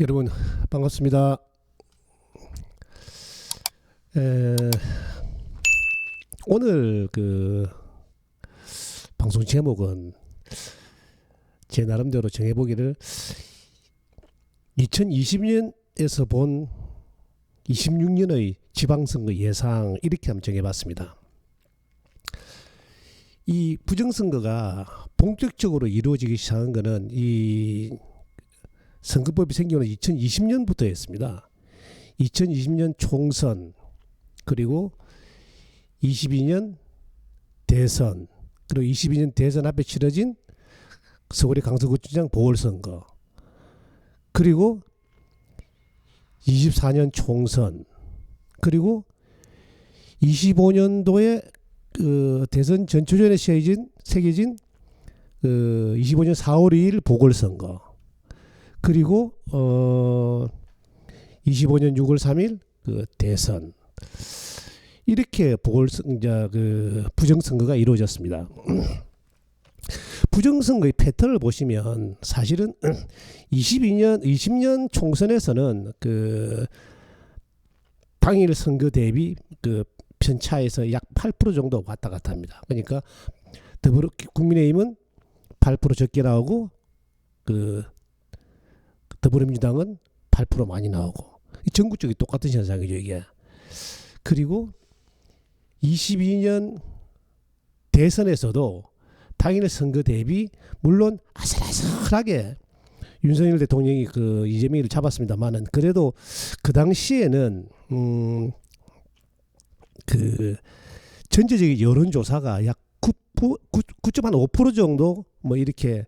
여러분 반갑습니다. 오늘 방송 제목은 제 나름대로 정해보기를 2020년에서 본 26년의 지방선거 예상 이렇게 한번 정해봤습니다. 이 부정선거가 본격적으로 이루어지기 시작한 것은 이 선거법이 생긴 건 2020년부터였습니다. 2020년 총선, 그리고 22년 대선, 그리고 22년 대선 앞에 치러진 서울의 강서구청장 보궐선거, 그리고 24년 총선, 그리고 25년도에 대선 전초전에 새겨진 25년 4월 2일 보궐선거, 그리고 25년 6월 3일 대선, 이렇게 부정선거가 이루어졌습니다. 부정선거의 패턴을 보시면 사실은 20년 총선에서는 당일 선거 대비 편차에서 약 8% 정도 왔다 갔다 합니다. 그러니까 국민의힘은 8% 적게 나오고 더불어민주당은 8% 많이 나오고, 전국적인 똑같은 현상이죠 이게. 그리고 22년 대선에서도 당일 선거 대비 물론 아슬아슬하게 윤석열 대통령이 이재명을 잡았습니다만은, 그래도 그 당시에는 전체적인 여론조사가 약 9.5% 정도 이렇게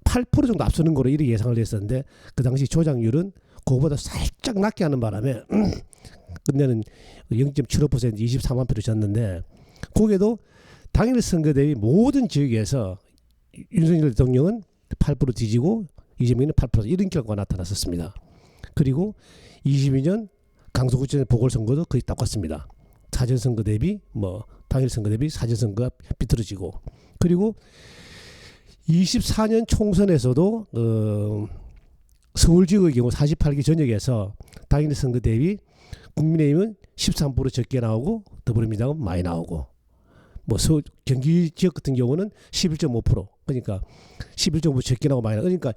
8% 정도 앞서는 거로 이렇게 예상을 했었는데, 그 당시 조작률은 그거보다 살짝 낮게 하는 바람에 끝내는 0.75% 23만 표를 졌는데, 거기에도 당일 선거 대비 모든 지역에서 윤석열 대통령은 8% 뒤지고 이재명은 8% 이런 결과가 나타났었습니다. 그리고 22년 강서구청 보궐선거도 거의 똑같습니다. 사전선거 대비 당일 선거 대비 사전선거가 비틀어지고, 그리고 24년 총선에서도 서울지역의 경우 48개 전역에서 당일 선거 대비 국민의힘은 13% 적게 나오고 더불어민주당은 많이 나오고, 경기 지역 같은 경우는 11.5%, 그러니까 11.5% 적게 나오고 많이 나오고, 그러니까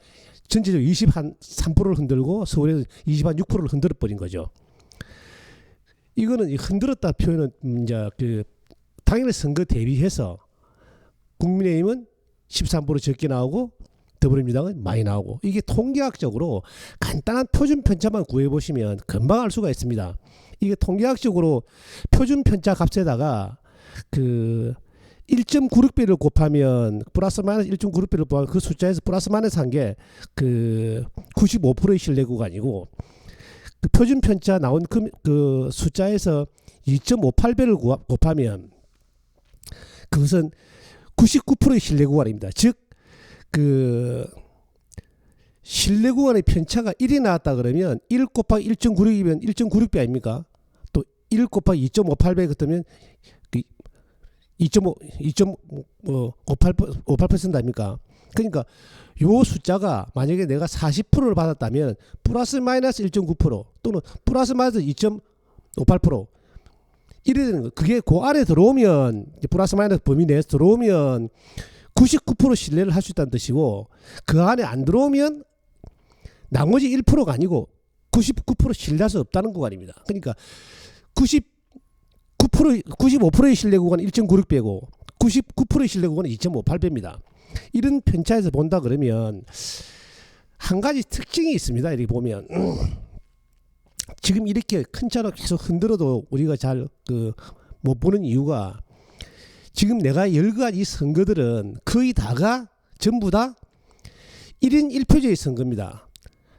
전체적으로 23%를 흔들고 서울에서 26%를 흔들어 버린 거죠. 이거는 흔들었다 표현은 이제 당일 선거 대비해서 국민의힘은 13% 적게 나오고 더불어민주당은 많이 나오고, 이게 통계학적으로 간단한 표준 편차만 구해보시면 금방 알 수가 있습니다. 이게 통계학적으로 표준 편차 값에다가 1.96배를 곱하면 플러스 마이너스 1.96배를 곱하면 그 숫자에서 플러스 마이너스 한 게 95%의 신뢰 구간이고, 표준 편차 나온 그 숫자에서 2.58배를 곱하면 그것은 99%의 신뢰 구간입니다. 즉 신뢰 구간의 편차가 1이 나왔다 그러면 1 곱하기 1.96이면 1.96배 아닙니까? 또 1 곱하기 2.58배 같으면 2.58% 아닙니까? 그러니까 요 숫자가 만약에 내가 40%를 받았다면 플러스 마이너스 1.9% 또는 플러스 마이너스 2.58% 이래 되는 거. 그게 그 안에 들어오면, 플러스 마이너스 범위 내에서 들어오면 99% 신뢰를 할 수 있다는 뜻이고, 그 안에 안 들어오면 나머지 1%가 아니고 99% 신뢰할 수 없다는 구간입니다. 그러니까 95%의 신뢰 구간은 1.96배고 99%의 신뢰 구간은 2.58배입니다. 이런 편차에서 본다 그러면 한 가지 특징이 있습니다. 이렇게 보면 지금 이렇게 큰 차로 계속 흔들어도 우리가 잘 못 보는 이유가, 지금 내가 열거한 이 선거들은 거의 다가 전부 다 1인 1표제의 선거입니다.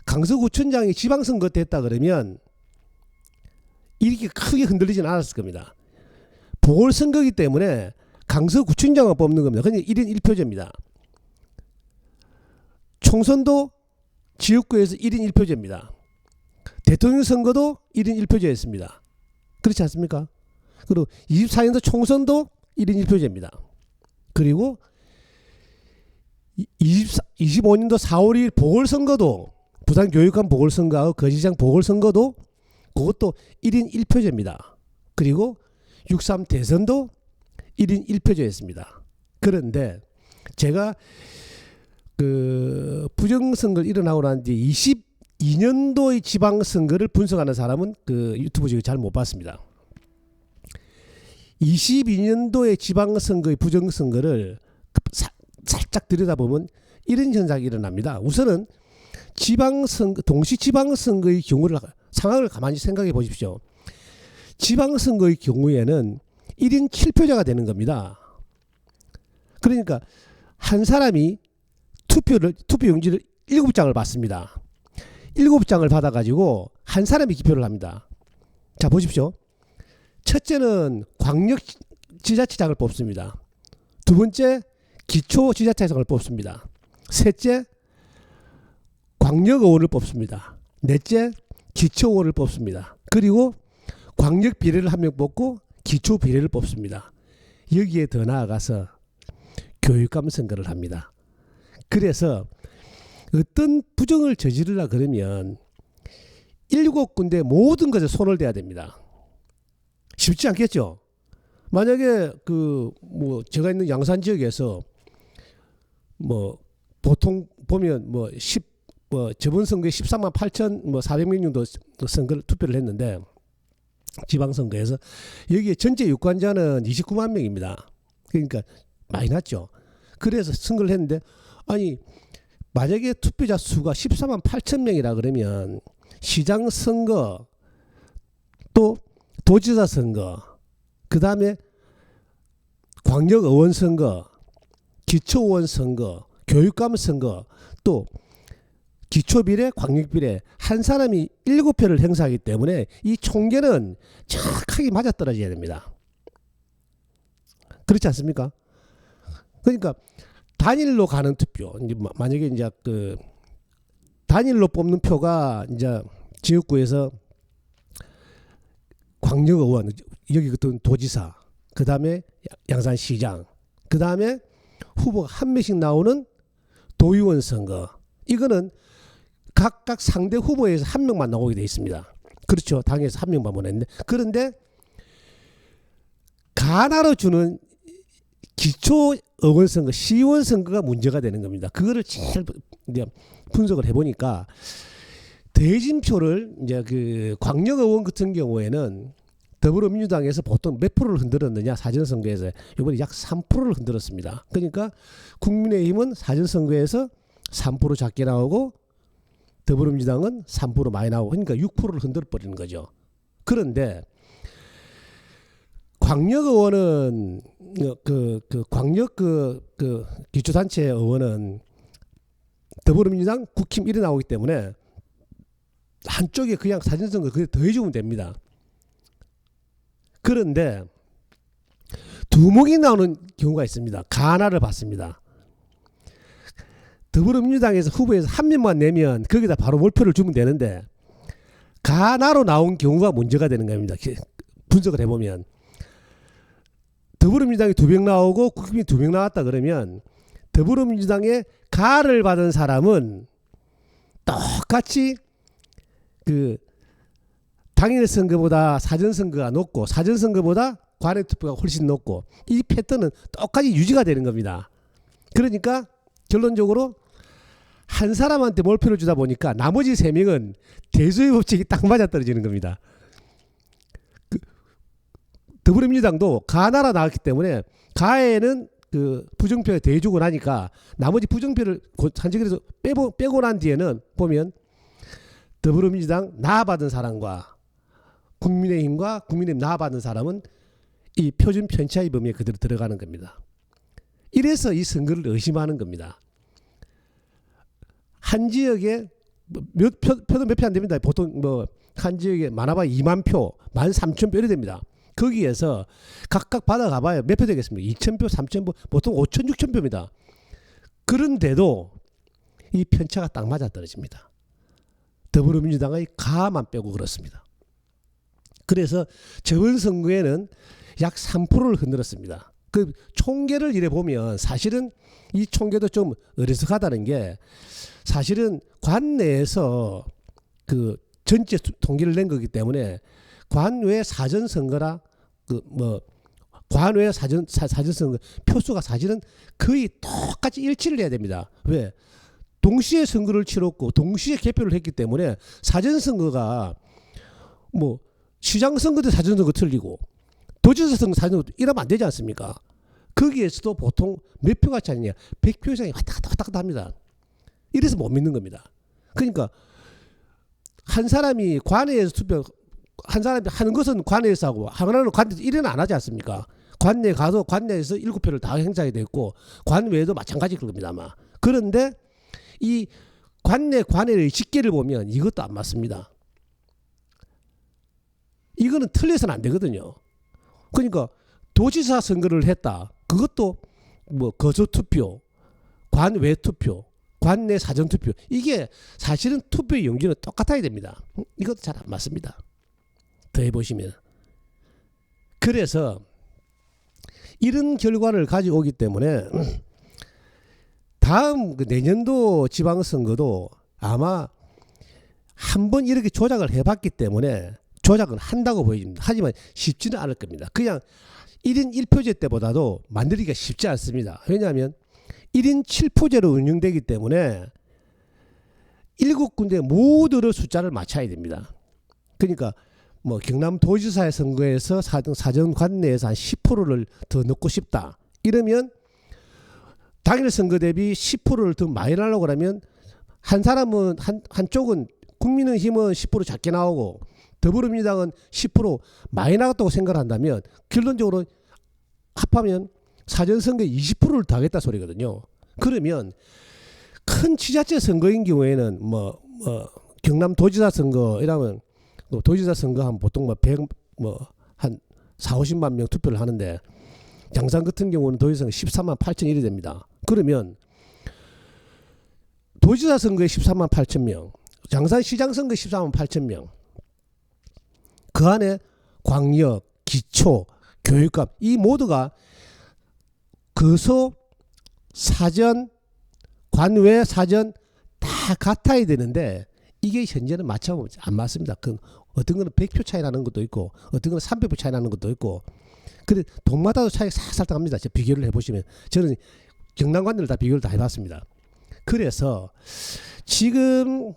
강서구청장이 지방선거 됐다 그러면 이렇게 크게 흔들리진 않았을 겁니다. 보궐선거이기 때문에 강서구청장을 뽑는 겁니다. 그냥 1인 1표제입니다. 총선도 지역구에서 1인 1표제입니다. 대통령 선거도 1인 1표제였습니다. 그렇지 않습니까? 그리고 24년도 총선도 1인 1표제입니다. 그리고 25년도 4월 2일 보궐선거도 부산교육감 보궐선거하고 거시장 보궐선거도 그것도 1인 1표제입니다. 그리고 6.3 대선도 1인 1표제였습니다. 그런데 제가 그 부정선거 일어나고 난 뒤 22년도의 지방선거를 분석하는 사람은 그 유튜브 중에 잘 못 봤습니다. 22년도의 지방선거의 부정선거를 살짝 들여다보면 이런 현상이 일어납니다. 우선은 지방선거, 동시지방선거의 경우를 상황을 가만히 생각해 보십시오. 지방선거의 경우에는 1인 7표자가 되는 겁니다. 그러니까 한 사람이 투표용지를 7장을 받습니다. 7장을 받아가지고 한 사람이 기표를 합니다. 자, 보십시오. 첫째는 광역지자체장을 뽑습니다. 두 번째 기초지자체장을 뽑습니다. 셋째 광역의원을 뽑습니다. 넷째 기초의원을 뽑습니다. 그리고 광역 비례를 한 명 뽑고 기초 비례를 뽑습니다. 여기에 더 나아가서 교육감 선거를 합니다. 그래서 어떤 부정을 저지르려 그러면 7군데 모든 것에 손을 대야 됩니다. 쉽지 않겠죠? 만약에 뭐 제가 있는 양산 지역에서 뭐 보통 보면 저번 선거에 13만 8천 400명 정도 선거를 투표를 했는데 지방선거에서 여기에 전체 유권자는 29만 명입니다. 그러니까 많이 났죠. 그래서 선거를 했는데 아니 만약에 투표자 수가 14만 8천 명이라 그러면 시장 선거 또 도지사 선거 그 다음에 광역의원 선거 기초의원 선거 교육감 선거 또 기초비례 광역비례 한 사람이 7표를 행사하기 때문에 이 총계는 정확하게 맞아떨어져야 됩니다. 그렇지 않습니까? 그러니까 단일로 가는 투표 이제 만약에 이제 그 단일로 뽑는 표가 이제 지역구에서 광역의원 여기 같은 도지사 그 다음에 양산시장 그 다음에 후보가 한 명씩 나오는 도의원 선거 이거는 각각 상대 후보에서 한 명만 나오게 돼 있습니다. 그렇죠. 당에서 한 명만 보냈는데 그런데 가나로 주는 기초의원 선거 시의원 선거가 문제가 되는 겁니다. 그거를 잘 이제 분석을 해보니까 대진표를 이제 그 광역의원 같은 경우에는 더불어민주당에서 보통 몇 프로를 흔들었느냐 사전선거에서 이번에 약 3%를 흔들었습니다. 그러니까 국민의힘은 사전선거에서 3% 작게 나오고 더불어민주당은 3% 많이 나오고 그러니까 6%를 흔들어 버리는 거죠. 그런데 광역의원은 광역 기초단체 의원은 더불어민주당 국힘 이래 나오기 때문에 한쪽에 그냥 사전선거 그게 더해주면 됩니다. 그런데 두목이 나오는 경우가 있습니다. 가나를 받습니다. 더불어민주당에서 후보에서 한 명만 내면 거기다 바로 몰표를 주면 되는데 가나로 나온 경우가 문제가 되는 겁니다. 분석을 해보면 더불어민주당이 2명 나오고 국힘이 2명 나왔다 그러면 더불어민주당의 가를 받은 사람은 똑같이 그 당일 선거보다 사전 선거가 높고 사전 선거보다 관외 투표가 훨씬 높고 이 패턴은 똑같이 유지가 되는 겁니다. 그러니까 결론적으로 한 사람한테 몰표를 주다 보니까 나머지 3명은 대소의 법칙이 딱 맞아떨어지는 겁니다. 더불어민주당도 가나라 나왔기 때문에 가에는 그 부정표에 대주고 나니까 나머지 부정표를 한정해서 빼고 난 뒤에는 보면 더불어민주당 나받은 사람과 국민의힘과 국민의힘 나받은 사람은 이 표준 편차의 범위에 그대로 들어가는 겁니다. 이래서 이 선거를 의심하는 겁니다. 한 지역에 표도 몇 표 안 됩니다. 보통 한 지역에 많아봐야 2만 표, 13,000표 이래 됩니다. 거기에서 각각 받아가봐야 몇 표 되겠습니까? 2,000표, 3,000표, 보통 5,000, 6,000표입니다. 그런데도 이 편차가 딱 맞아떨어집니다. 더불어민주당의 가만 빼고 그렇습니다. 그래서 저번 선거에는 약 3%를 흔들었습니다. 그 총계를 이래 보면 사실은 이 총계도 좀 어리석하다는 게 사실은 관내에서 그 전체 통계를 낸 거기 때문에 관외 사전 선거라 그 뭐 관외 사전 선거 표수가 사실은 거의 똑같이 일치를 해야 됩니다. 왜? 동시에 선거를 치렀고 동시에 개표를 했기 때문에 사전 선거가 뭐 시장 선거도 사전 선거 틀리고 도지사 선거 사전 선거 이러면 안 되지 않습니까? 거기에서도 보통 몇 표가 차이냐 100표 이상이 왔다 갔다 합니다. 이래서 못 믿는 겁니다. 그러니까 한 사람이 관내에서 투표 한 사람이 하는 것은 관내에서 하고 하나는 관내에서 이래는 안 하지 않습니까? 관내 가서 관내에서 7표를 다 행사하게 됐고 관외에도 마찬가지일 겁니다 아마. 그런데 이 관내의 집계를 보면 이것도 안 맞습니다. 이거는 틀려서는 안 되거든요. 그러니까 도지사 선거를 했다. 그것도 뭐 거소 투표, 관외 투표, 관내 사전 투표 이게 사실은 투표의 용지는 똑같아야 됩니다. 이것도 잘 안 맞습니다. 더 해보시면. 그래서 이런 결과를 가지고 오기 때문에 다음 내년도 지방선거도 아마 한번 이렇게 조작을 해봤기 때문에 조작은 한다고 보여집니다. 하지만 쉽지는 않을 겁니다. 그냥 1인 1표제 때보다도 만들기가 쉽지 않습니다. 왜냐하면 1인 7표제로 운영되기 때문에 7군데 모두를 숫자를 맞춰야 됩니다. 그러니까 뭐 경남도지사의 선거에서 사전 관내에서 한 10%를 더 넣고 싶다. 이러면 당일 선거 대비 10%를 더 많이 나려고 하면 한 사람은 한쪽은 국민의힘은 10% 작게 나오고 더불어민주당은 10% 많이 나갔다고 생각을 한다면 결론적으로 합하면 사전선거에 20%를 더 하겠다 소리거든요. 그러면 큰 지자체 선거인 경우에는 경남도지사 선거 이라면 도지사 선거 한 보통 한 4,50만 명 투표를 하는데 장산 같은 경우는 도지사 선거 13만 8천 1이 됩니다. 그러면 도지사 선거에 13만 8천 명, 장산시장 선거 14만 8천 명, 그 안에 광역, 기초, 교육감 이 모두가 거소, 사전, 관외, 사전 다 같아야 되는데 이게 현재는 맞춰보면 안 맞습니다. 어떤 거는 100표 차이 나는 것도 있고 어떤 거는 300표 차이 나는 것도 있고 근데 동마다도 차이가 살살 납니다. 비교를 해보시면 저는 경남관들을 다 비교를 다 해봤습니다. 그래서 지금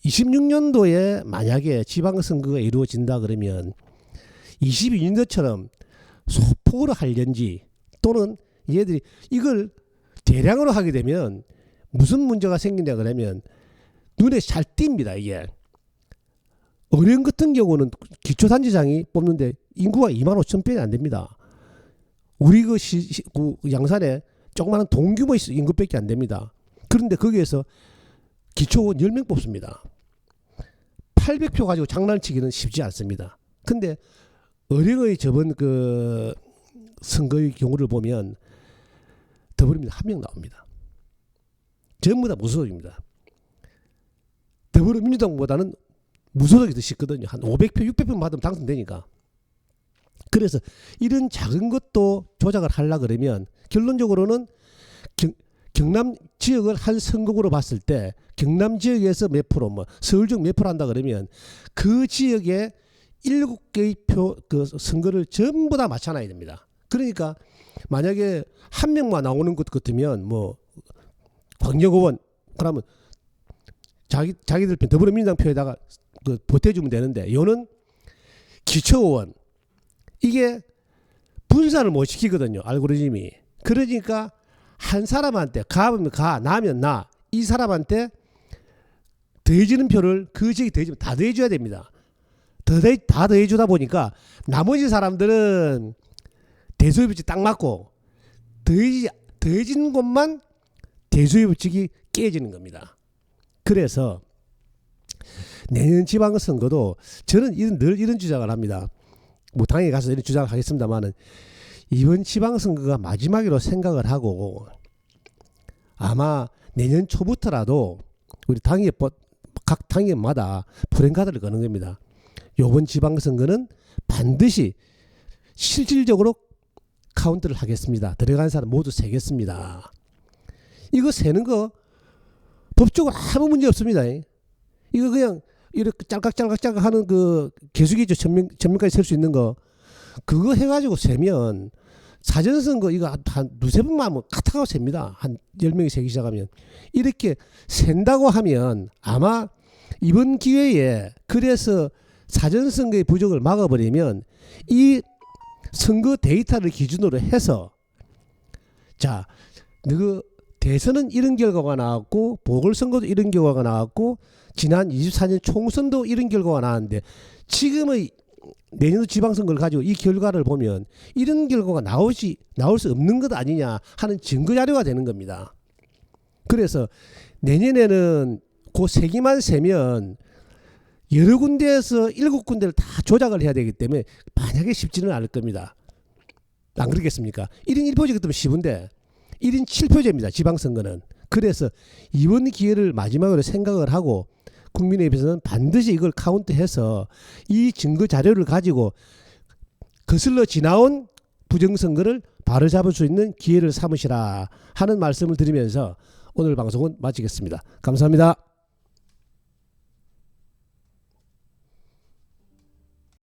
26년도에 만약에 지방선거가 이루어진다 그러면 22년도처럼 소폭으로 할는지 또는 얘들이 이걸 대량으로 하게 되면 무슨 문제가 생긴다 그러면 눈에 잘 띕니다. 이게 어령 같은 경우는 기초단체장이 뽑는데 인구가 25,000배는 안 됩니다. 우리 그 양산에 조그마한 동규모 인구밖에 안 됩니다. 그런데 거기에서 기초원 10명 뽑습니다. 800표 가지고 장난치기는 쉽지 않습니다. 근데 어령의 저번 그 선거의 경우를 보면 더불어민주당 1명 나옵니다. 전부 다 무소속입니다. 더불어민주당보다는 무소속이 더 쉽거든요. 한 500표, 600표 받으면 당선되니까. 그래서 이런 작은 것도 조작을 하려고 그러면 결론적으로는 경남 지역을 한 선거구로 봤을 때 경남 지역에서 몇 프로, 서울 중 몇 프로 한다 그러면 그 지역에 7개의 표 그 선거를 전부 다 맞춰놔야 됩니다. 그러니까 만약에 한 명만 나오는 것 같으면 광역의원 그러면 자기들 편 더불어민주당 표에다가 보태주면 되는데 요는 기초의원 이게 분산을 못 시키거든요. 알고리즘이. 그러니까 한 사람한테 가면 가 나면 나 이 사람한테 더해지는 표를 그 지역에 더해지면 다 더해줘야 됩니다. 다 더해주다 보니까 나머지 사람들은 대소의 법칙 딱 맞고 더해지는 것만 대소의 법칙이 깨지는 겁니다. 그래서 내년 지방선거도 저는 늘 이런 주장을 합니다. 당에 가서 이런 주장을 하겠습니다만은 이번 지방선거가 마지막으로 생각을 하고 아마 내년 초부터라도 우리 각 당협마다 프랭카드를 거는 겁니다. 이번 지방선거는 반드시 실질적으로 카운트를 하겠습니다. 들어간 사람 모두 세겠습니다. 이거 세는 거 법적으로 아무 문제 없습니다. 이거 그냥 이렇게 짤깍짤깍 하는 그 개수기죠. 전면까지 셀 수 있는 거. 그거 해가지고 세면 사전선거 이거 한 두세 번만 하면 카타가 셉니다. 한 10명이 세기 시작하면. 이렇게 센다고 하면 아마 이번 기회에 그래서 사전선거의 부족을 막아버리면 이 선거 데이터를 기준으로 해서 자, 너 대선은 이런 결과가 나왔고 보궐선거도 이런 결과가 나왔고 지난 24년 총선도 이런 결과가 나왔는데 지금의 내년도 지방선거를 가지고 이 결과를 보면 이런 결과가 나올 수 없는 것 아니냐 하는 증거자료가 되는 겁니다. 그래서 내년에는 그 세기만 세면 여러 군데에서 7군데를 다 조작을 해야 되기 때문에 만약에 쉽지는 않을 겁니다. 안 그렇겠습니까? 1인 1표제 같으면 쉬운데 1인 7표제입니다. 지방선거는. 그래서 이번 기회를 마지막으로 생각을 하고 국민에 비해서는 반드시 이걸 카운트해서 이 증거 자료를 가지고 거슬러 지나온 부정선거를 바로잡을 수 있는 기회를 삼으시라 하는 말씀을 드리면서 오늘 방송은 마치겠습니다. 감사합니다.